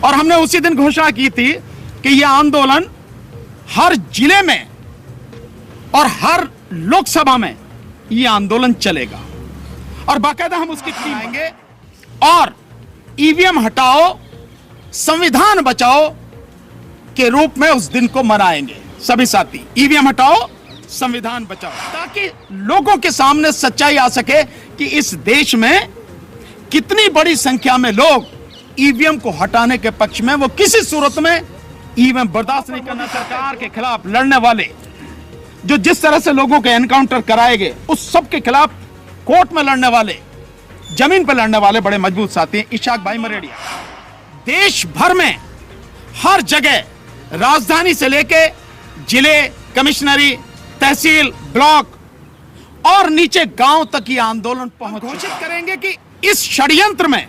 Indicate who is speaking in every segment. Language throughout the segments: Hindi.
Speaker 1: और हमने उसी दिन घोषणा की थी कि यह आंदोलन हर जिले में और हर लोकसभा में यह आंदोलन चलेगा और बाकायदा हम उसकी टीम आएंगे और ईवीएम हटाओ संविधान बचाओ के रूप में उस दिन को मनाएंगे सभी साथी। ईवीएम हटाओ संविधान बचाओ, ताकि लोगों के सामने सच्चाई आ सके कि इस देश में कितनी बड़ी संख्या में लोग ईवीएम को हटाने के पक्ष में, वो किसी सूरत में ईवीएम बर्दाश्त नहीं करना। सरकार के खिलाफ लड़ने वाले जो जिस तरह से लोगों के एनकाउंटर कराए गए, उस सब के खिलाफ कोर्ट में लड़ने वाले, जमीन पर लड़ने वाले बड़े मजबूत साथी हैं। इशाक भाई मरेडिया देश भर में हर जगह, राजधानी से लेके जिले, कमिश्नरी, तहसील, ब्लॉक और नीचे गांव तक ये आंदोलन पहुंच घोषित करेंगे कि इस षड्यंत्र में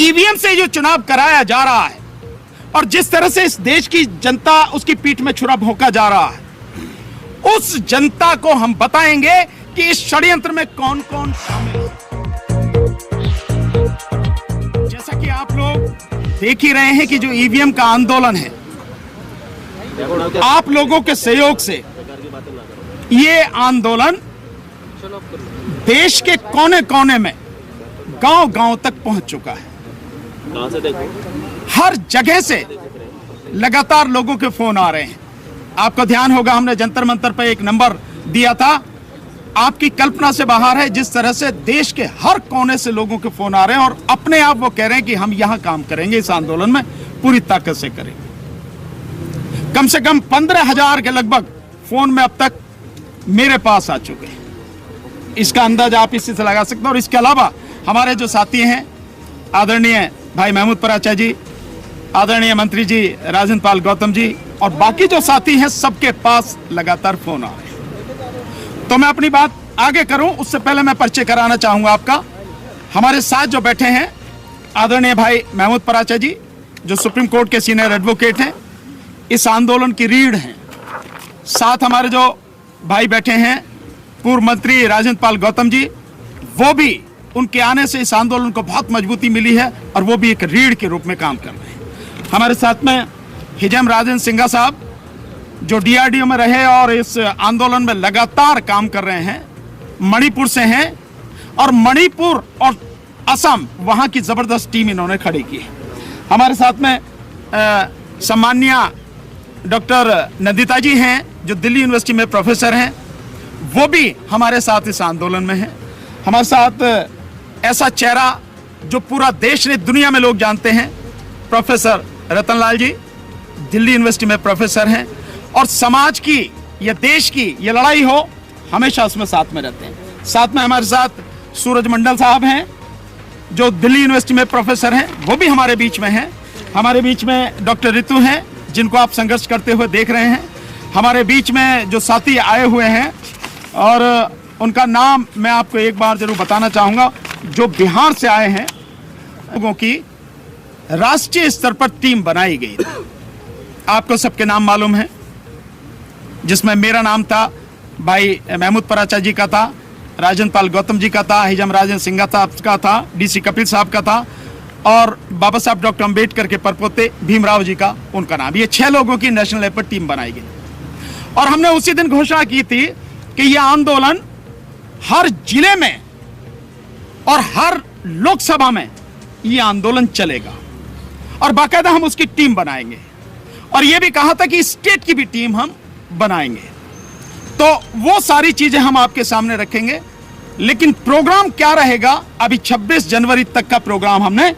Speaker 1: ईवीएम से जो चुनाव कराया जा रहा है और जिस तरह से इस देश की जनता उसकी पीठ में छुरा भोंका जा रहा है, उस जनता को हम बताएंगे कि इस षड्यंत्र में कौन कौन शामिल है। जैसा कि आप लोग देख ही रहे हैं कि जो ईवीएम का आंदोलन है, आप लोगों के सहयोग से ये आंदोलन देश के कोने कोने में, गांव गांव तक पहुंच चुका है। हर जगह से लगातार लोगों के फोन आ रहे हैं। आपको ध्यान होगा, हमने जंतर मंतर पर एक नंबर दिया था, आपकी कल्पना से बाहर है जिस तरह से देश के हर कोने से लोगों के फोन आ रहे हैं और अपने आप वो कह रहे हैं कि हम यहां काम करेंगे, इस आंदोलन में पूरी ताकत से करेंगे। कम से कम 15,000 के लगभग फोन में अब तक मेरे पास आ चुके हैं। इसका अंदाजा आप इसी से लगा सकते हैं। और इसके अलावा हमारे जो साथी हैं, आदरणीय भाई महमूद पराचा जी, आदरणीय मंत्री जी राजेंद्र पाल गौतम जी और बाकी जो साथी हैं, सबके पास लगातार फोन आ रहे हैं। तो मैं अपनी बात आगे करूं उससे पहले मैं परिचय कराना चाहूंगा आपका। हमारे साथ जो बैठे हैं, आदरणीय भाई महमूद पराचा जी जो सुप्रीम कोर्ट के सीनियर एडवोकेट हैं, इस आंदोलन की रीढ़ हैं। साथ हमारे जो भाई बैठे हैं, पूर्व मंत्री राजेंद्र पाल गौतम जी, वो भी, उनके आने से इस आंदोलन को बहुत मजबूती मिली है और वो भी एक रीढ़ के रूप में काम कर रहे हैं। हमारे साथ में हिजम राजेंद्र सिंघा साहब जो डीआरडीओ में रहे और इस आंदोलन में लगातार काम कर रहे हैं, मणिपुर से हैं और मणिपुर और असम, वहां की जबरदस्त टीम इन्होंने खड़ी की है। हमारे साथ में सम्माननीय डॉक्टर नंदिता जी हैं जो दिल्ली यूनिवर्सिटी में प्रोफेसर हैं, वो भी हमारे साथ इस आंदोलन में हैं। हमारे साथ ऐसा चेहरा जो पूरा देश ने, दुनिया में लोग जानते हैं, प्रोफेसर रतनलाल जी दिल्ली यूनिवर्सिटी में प्रोफेसर हैं और समाज की या देश की ये लड़ाई हो, हमेशा उसमें साथ में रहते हैं। साथ में हमारे साथ सूरज मंडल साहब हैं जो दिल्ली यूनिवर्सिटी में प्रोफेसर हैं, वो भी हमारे बीच में हैं। हमारे बीच में डॉक्टर ऋतु हैं जिनको आप संघर्ष करते हुए देख रहे हैं। हमारे बीच में जो साथी आए हुए हैं और उनका नाम मैं आपको एक बार जरूर बताना चाहूँगा, जो बिहार से आए हैं, लोगों की राष्ट्रीय स्तर पर टीम बनाई गई थी। आपको सबके नाम मालूम है, जिसमें मेरा नाम था, भाई महमूद पराचा जी का था, राजेंद्र पाल गौतम जी का था, हिजम राजेंद्र सिंघा साहब का था, डीसी कपिल साहब का था और बाबा साहब डॉक्टर अम्बेडकर के परपोते भीमराव जी का, उनका नाम। ये 6 लोगों की नेशनल लेवल पर टीम बनाई गई और हमने उसी दिन घोषणा की थी कि यह आंदोलन हर जिले में और हर लोकसभा में यह आंदोलन चलेगा और बाकायदा हम उसकी टीम बनाएंगे और यह भी कहा था कि स्टेट की भी टीम हम बनाएंगे। तो वो सारी चीजें हम आपके सामने रखेंगे, लेकिन प्रोग्राम क्या रहेगा, अभी 26 जनवरी तक का प्रोग्राम हमने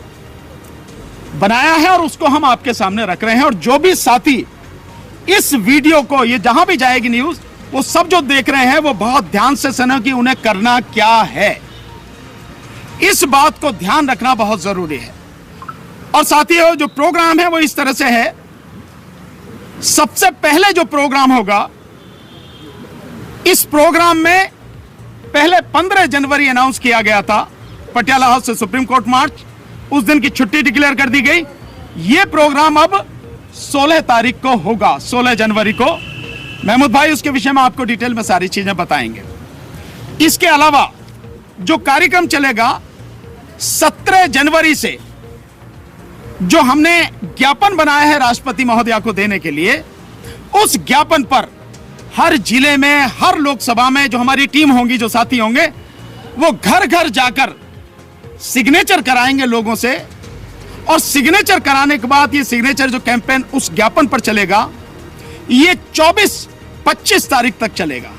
Speaker 1: बनाया है और उसको हम आपके सामने रख रहे हैं। और जो भी साथी इस वीडियो को, ये जहां भी जाएगी न्यूज, वो सब जो देख रहे हैं वो बहुत ध्यान से सुने कि उन्हें करना क्या है। इस बात को ध्यान रखना बहुत जरूरी है। और साथियों, जो प्रोग्राम है वो इस तरह से है, सबसे पहले जो प्रोग्राम होगा, इस प्रोग्राम में पहले 15 जनवरी अनाउंस किया गया था, पटियाला हाउस से सुप्रीम कोर्ट मार्च, उस दिन की छुट्टी डिक्लेयर कर दी गई। यह प्रोग्राम अब 16 तारीख को होगा, 16 जनवरी को। महमूद भाई उसके विषय में आपको डिटेल में सारी चीजें बताएंगे। इसके अलावा जो कार्यक्रम चलेगा 17 जनवरी से जो हमने ज्ञापन बनाया है राष्ट्रपति महोदया को देने के लिए, उस ज्ञापन पर हर जिले में, हर लोकसभा में जो हमारी टीम होंगी, जो साथी होंगे, वो घर घर जाकर सिग्नेचर कराएंगे लोगों से। और सिग्नेचर कराने के बाद ये सिग्नेचर जो कैंपेन उस ज्ञापन पर चलेगा, ये 24-25 तारीख तक चलेगा।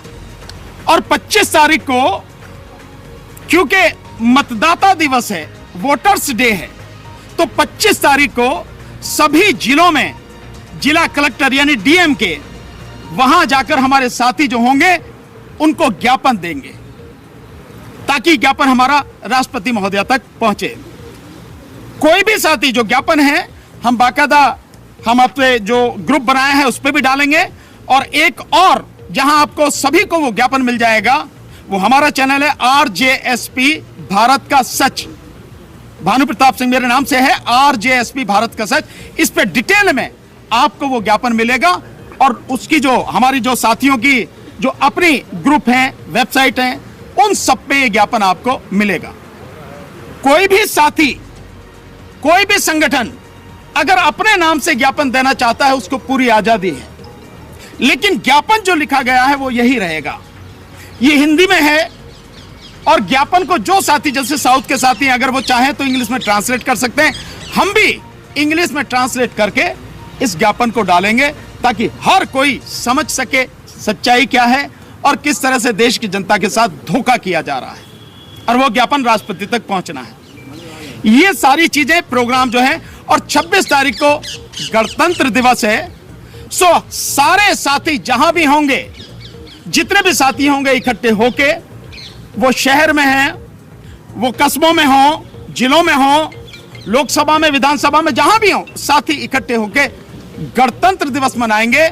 Speaker 1: और 25 तारीख को, क्योंकि मतदाता दिवस है, वोटर्स डे है, तो 25 तारीख को सभी जिलों में जिला कलेक्टर यानी डीएम के वहां जाकर हमारे साथी जो होंगे उनको ज्ञापन देंगे, ताकि ज्ञापन हमारा राष्ट्रपति महोदया तक पहुंचे। कोई भी साथी जो ज्ञापन है, हम बाकायदा हम अपने जो ग्रुप बनाए हैं उस पर भी डालेंगे। और एक और जहां आपको सभी को वो ज्ञापन मिल जाएगा, वो हमारा चैनल है RJSP भारत का सच। भानु प्रताप सिंह मेरे नाम से है, RJSP भारत का सच। इस पे डिटेल में आपको वो ज्ञापन मिलेगा। और उसकी जो हमारी जो साथियों की जो अपनी ग्रुप हैं, वेबसाइट हैं, उन सब पे ये ज्ञापन आपको मिलेगा। कोई भी साथी, कोई भी संगठन अगर अपने नाम से ज्ञापन देना चाहता है, उसको पूरी आजादी है, लेकिन ज्ञापन जो लिखा गया है वो यही रहेगा। ये हिंदी में है। और ज्ञापन को जो साथी, जैसे साउथ के साथी अगर वो चाहें तो इंग्लिश में ट्रांसलेट कर सकते हैं, हम भी इंग्लिश में ट्रांसलेट करके इस ज्ञापन को डालेंगे, ताकि हर कोई समझ सके सच्चाई क्या है और किस तरह से देश की जनता के साथ धोखा किया जा रहा है, और वो ज्ञापन राष्ट्रपति तक पहुंचना है। ये सारी चीजें प्रोग्राम जो है। और 26 तारीख को गणतंत्र दिवस है। सो सारे साथी जहां भी होंगे, जितने भी साथी होंगे, इकट्ठे होके, वो शहर में हैं, वो कस्बों में हो, जिलों में हो, लोकसभा में, विधानसभा में, जहां भी हो, साथी इकट्ठे होके गणतंत्र दिवस मनाएंगे।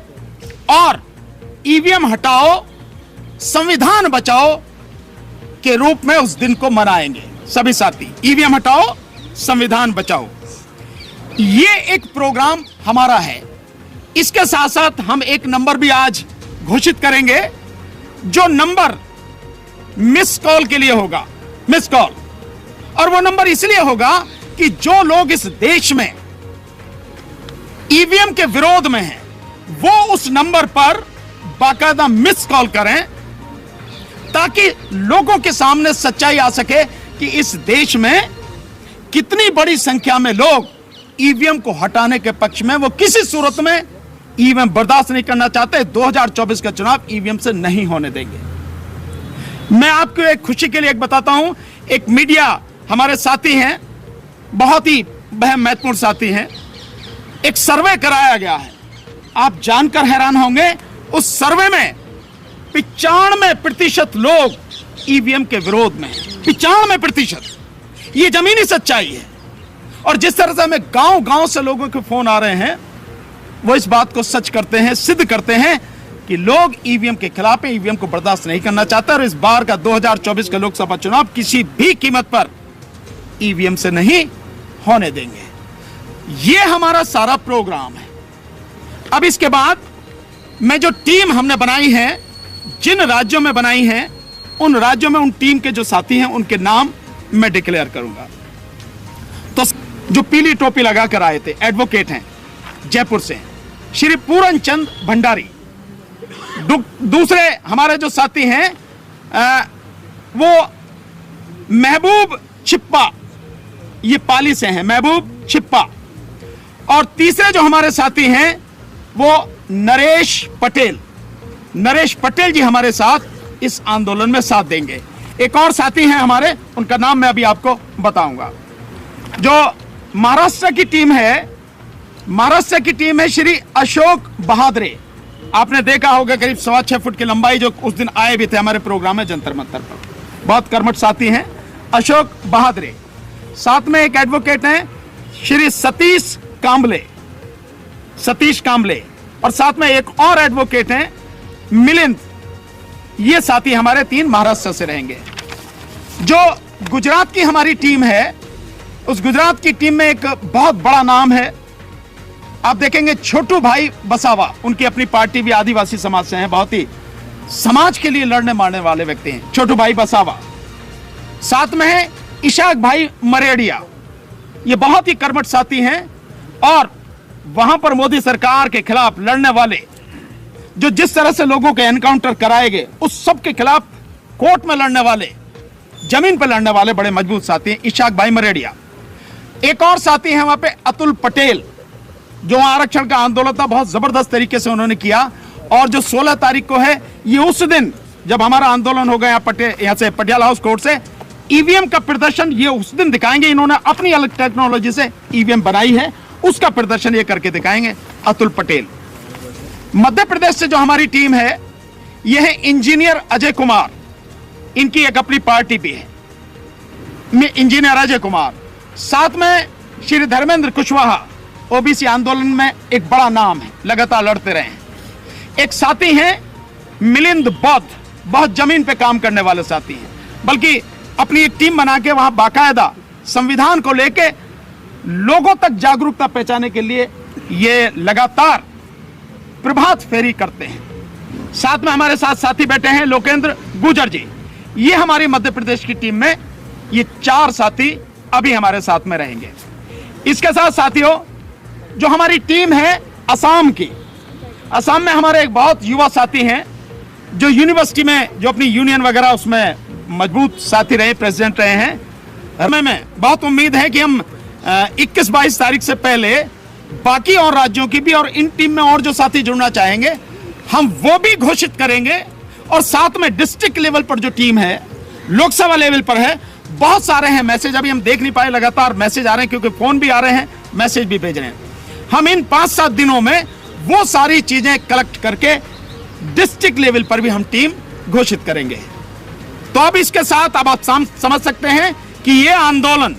Speaker 1: और ईवीएम हटाओ, संविधान बचाओ के रूप में उस दिन को मनाएंगे सभी साथी। ईवीएम हटाओ, संविधान बचाओ, ये एक प्रोग्राम हमारा है। इसके साथ साथ हम एक नंबर भी आज घोषित करेंगे, जो नंबर मिस कॉल के लिए होगा, मिस कॉल। और वो नंबर इसलिए होगा कि जो लोग इस देश में ईवीएम के विरोध में हैं, वो उस नंबर पर बाकायदा मिस कॉल करें, ताकि लोगों के सामने सच्चाई आ सके कि इस देश में कितनी बड़ी संख्या में लोग ईवीएम को हटाने के पक्ष में, वो किसी सूरत में ईवीएम बर्दाश्त नहीं करना चाहते। 2024 का चुनाव ईवीएम से नहीं होने देंगे। मैं आपको एक खुशी के लिए एक बताता हूं, एक मीडिया हमारे साथी हैं, बहुत ही महत्वपूर्ण साथी हैं, एक सर्वे कराया गया है, आप जानकर हैरान होंगे। उस सर्वे में 95% लोग ईवीएम के विरोध में, 95%। ये जमीनी सच्चाई है। और जिस तरह से हमें गांव गांव से लोगों के फोन आ रहे हैं, वो इस बात को सच करते हैं, सिद्ध करते हैं कि लोग ईवीएम के खिलाफ हैं, ईवीएम को बर्दाश्त नहीं करना चाहते। और इस बार का 2024 का लोकसभा चुनाव किसी भी कीमत पर ईवीएम से नहीं होने देंगे। ये हमारा सारा प्रोग्राम है। अब इसके बाद मैं जो टीम हमने बनाई है, जिन राज्यों में बनाई है, उन राज्यों में उन टीम के जो साथी हैं उनके नाम मैं डिक्लेयर करूंगा। तो जो पीली टोपी लगाकर आए थे, एडवोकेट हैं, जयपुर से, श्री पूरन चंद भंडारी। दूसरे हमारे जो साथी हैं वो महबूब छिप्पा, ये पाली से हैं, महबूब छिप्पा। और तीसरे जो हमारे साथी हैं वो नरेश पटेल। नरेश पटेल जी हमारे साथ इस आंदोलन में साथ देंगे। एक और साथी हैं हमारे, उनका नाम मैं अभी आपको बताऊंगा। जो महाराष्ट्र की टीम है, महाराष्ट्र की टीम है श्री अशोक बहादुरे। आपने देखा होगा करीब 6.25 फुट की लंबाई, जो उस दिन आए भी थे हमारे प्रोग्राम में जंतर मंतर पर। बहुत कर्मठ साथी हैं अशोक बहादुरे। साथ में एक एडवोकेट हैं श्री सतीश कांबले, सतीश कांबले। और साथ में एक और एडवोकेट हैं मिलिंद। ये साथी हमारे 3 महाराष्ट्र से रहेंगे। जो गुजरात की हमारी टीम है, उस गुजरात की टीम में एक बहुत बड़ा नाम है, आप देखेंगे छोटू भाई बसावा। उनकी अपनी पार्टी भी आदिवासी समाज से है, बहुत ही समाज के लिए लड़ने मारने वाले व्यक्ति हैं छोटू भाई बसावा। साथ में है इशाक भाई मरेडिया, ये बहुत ही कर्मठ साथी हैं, और वहां पर मोदी सरकार के खिलाफ लड़ने वाले, जो जिस तरह से लोगों के एनकाउंटर कराए गए, उस सब के खिलाफ कोर्ट में लड़ने वाले, जमीन पर लड़ने वाले बड़े मजबूत साथी हैं। इशाक भाई मरेडिया, एक और साथी हैं वहां पे अतुल पटेल, जो आरक्षण का आंदोलन था बहुत जबरदस्त तरीके से उन्होंने किया। और जो 16 तारीख को है, ये उस दिन जब हमारा आंदोलन हो गया यहाँ से पटियाला हाउस कोर्ट से, ईवीएम का प्रदर्शन ये उस दिन दिखाएंगे। इन्होंने अपनी अलग टेक्नोलॉजी से ईवीएम बनाई है, उसका प्रदर्शन ये करके दिखाएंगे अतुल पटेल। मध्य प्रदेश से जो हमारी टीम है, यह है इंजीनियर अजय कुमार, इनकी एक अपनी पार्टी भी है, इंजीनियर अजय कुमार। साथ में श्री धर्मेंद्र कुशवाहा, ओबीसी आंदोलन में एक बड़ा नाम है, लगातार लड़ते रहे हैं। एक साथी हैं मिलिंद बौद्ध, बहुत जमीन पे काम करने वाले साथी हैं, बल्कि अपनी एक टीम बना के वहां बाकायदा संविधान को लेके लोगों तक जागरूकता पहुंचाने के लिए ये लगातार प्रभात फेरी करते हैं। साथ में हमारे साथ साथी बैठे हैं लोकेंद्र गुर्जर जी, ये हमारी मध्य प्रदेश की टीम में ये 4 साथी अभी हमारे साथ में रहेंगे। इसके साथ साथियों, जो हमारी टीम है असम की, असम में हमारे एक बहुत युवा साथी हैं, जो यूनिवर्सिटी में जो अपनी यूनियन वगैरह उसमें मजबूत साथी रहे, प्रेसिडेंट रहे हैं। हमें बहुत उम्मीद है कि हम 21-22 तारीख से पहले बाकी और राज्यों की भी और इन टीम में और जो साथी जुड़ना चाहेंगे, हम वो भी घोषित करेंगे। और साथ में डिस्ट्रिक्ट लेवल पर जो टीम है, लोकसभा लेवल पर है, बहुत सारे हैं मैसेज, अभी हम देख नहीं पाए, लगातार मैसेज आ रहे हैं क्योंकि फोन भी आ रहे हैं, मैसेज भी भेज रहे हैं। हम इन 5-7 दिनों में वो सारी चीजें कलेक्ट करके डिस्ट्रिक्ट लेवल पर भी हम टीम घोषित करेंगे। तो अब इसके साथ अब आप समझ सकते हैं कि ये आंदोलन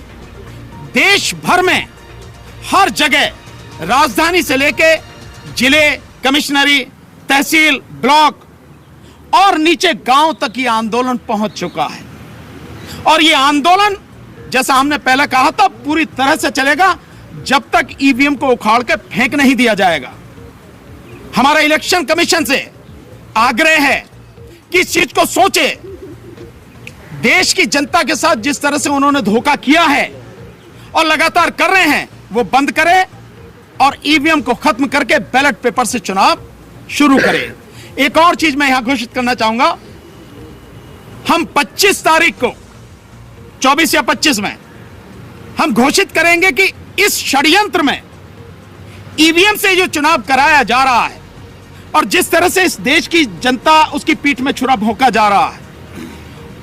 Speaker 1: देश भर में हर जगह, राजधानी से लेके जिले, कमिश्नरी, तहसील, ब्लॉक और नीचे गांव तक ये आंदोलन पहुंच चुका है। और ये आंदोलन, जैसा हमने पहले कहा था, पूरी तरह से चलेगा जब तक ईवीएम को उखाड़ के फेंक नहीं दिया जाएगा। हमारा इलेक्शन कमीशन से आग्रह है कि इस चीज को सोचे। देश की जनता के साथ जिस तरह से उन्होंने धोखा किया है और लगातार कर रहे हैं, वो बंद करें और ईवीएम को खत्म करके बैलेट पेपर से चुनाव शुरू करें। एक और चीज मैं यहां घोषित करना चाहूंगा, हम 25 तारीख को, 24 या 25 में हम घोषित करेंगे कि इस षड्यंत्र में ईवीएम से जो चुनाव कराया जा रहा है और जिस तरह से इस देश की जनता उसकी पीठ में छुरा भोंका जा रहा है,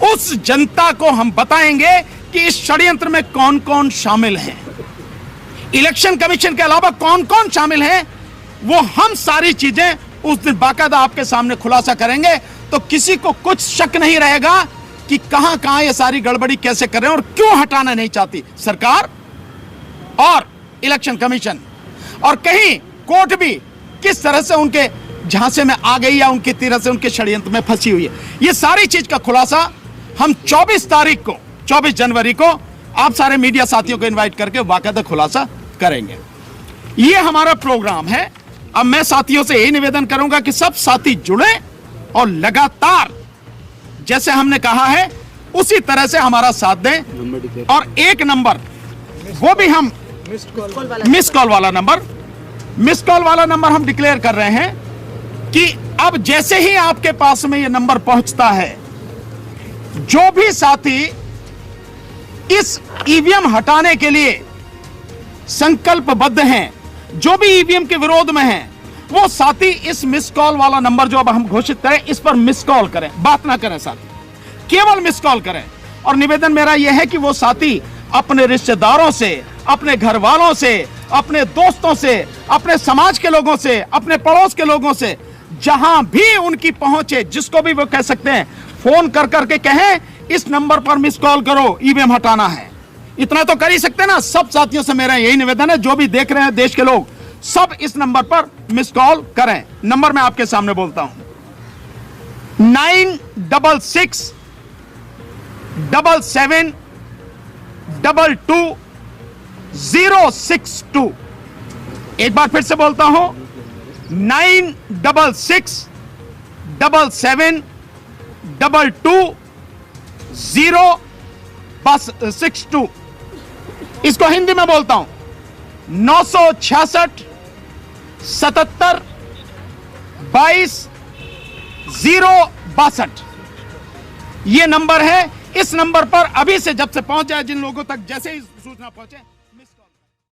Speaker 1: उस जनता को हम बताएंगे कि इस षड्यंत्र में कौन कौन शामिल है, इलेक्शन कमीशन के अलावा कौन कौन शामिल है, वो हम सारी चीजें उस दिन बाकायदा आपके सामने खुलासा करेंगे। तो किसी को कुछ शक नहीं रहेगा कि कहां कहां ये सारी गड़बड़ी कैसे कर रहे हैं और क्यों हटाना नहीं चाहती सरकार और इलेक्शन कमीशन, और कहीं कोर्ट भी किस तरह से उनके झांसे में आ गई या उनकी तरह से उनके षड्यंत्र में फंसी हुई है। ये सारी चीज का खुलासा हम 24 तारीख को, 24 जनवरी को आप सारे मीडिया साथियों को इनवाइट करके बाकायदा खुलासा करेंगे। ये हमारा प्रोग्राम है। अब मैं साथियों से यही निवेदन करूंगा कि सब साथी जुड़े और लगातार जैसे हमने कहा है उसी तरह से हमारा साथ दें। और एक नंबर, वो भी हम मिस कॉल वाला नंबर हम डिक्लेयर कर रहे हैं कि अब जैसे ही आपके पास में ये नंबर पहुंचता है, जो भी साथी इस ईवीएम हटाने के लिए संकल्पबद्ध हैं, जो भी ईवीएम के विरोध में हैं, वो साथी इस मिस कॉल वाला नंबर जो अब हम घोषित करें, इस पर मिस कॉल करें, बात ना करें साथी, केवल मिस कॉल करें। और निवेदन मेरा यह है कि वो साथी अपने रिश्तेदारों से, अपने घर वालों से, अपने दोस्तों से, अपने समाज के लोगों से, अपने पड़ोस के लोगों से, जहां भी उनकी पहुंच है, जिसको भी वो कह सकते हैं, फोन कर करके कहें इस नंबर पर मिस कॉल करो, ईवीएम हटाना है। इतना तो कर ही सकते हैं ना। सब साथियों से मेरा यही निवेदन है, जो भी देख रहे हैं देश के लोग, सब इस नंबर पर मिस कॉल करें। नंबर मैं आपके सामने बोलता हूं, 966 77 22 062। एक बार फिर से बोलता हूं, 966 77 22 062। इसको हिंदी में बोलता हूं, 966 77 22 062 ये नंबर है। इस नंबर पर अभी से जब से पहुंच जाए, जिन लोगों तक जैसे ही सूचना पहुंचे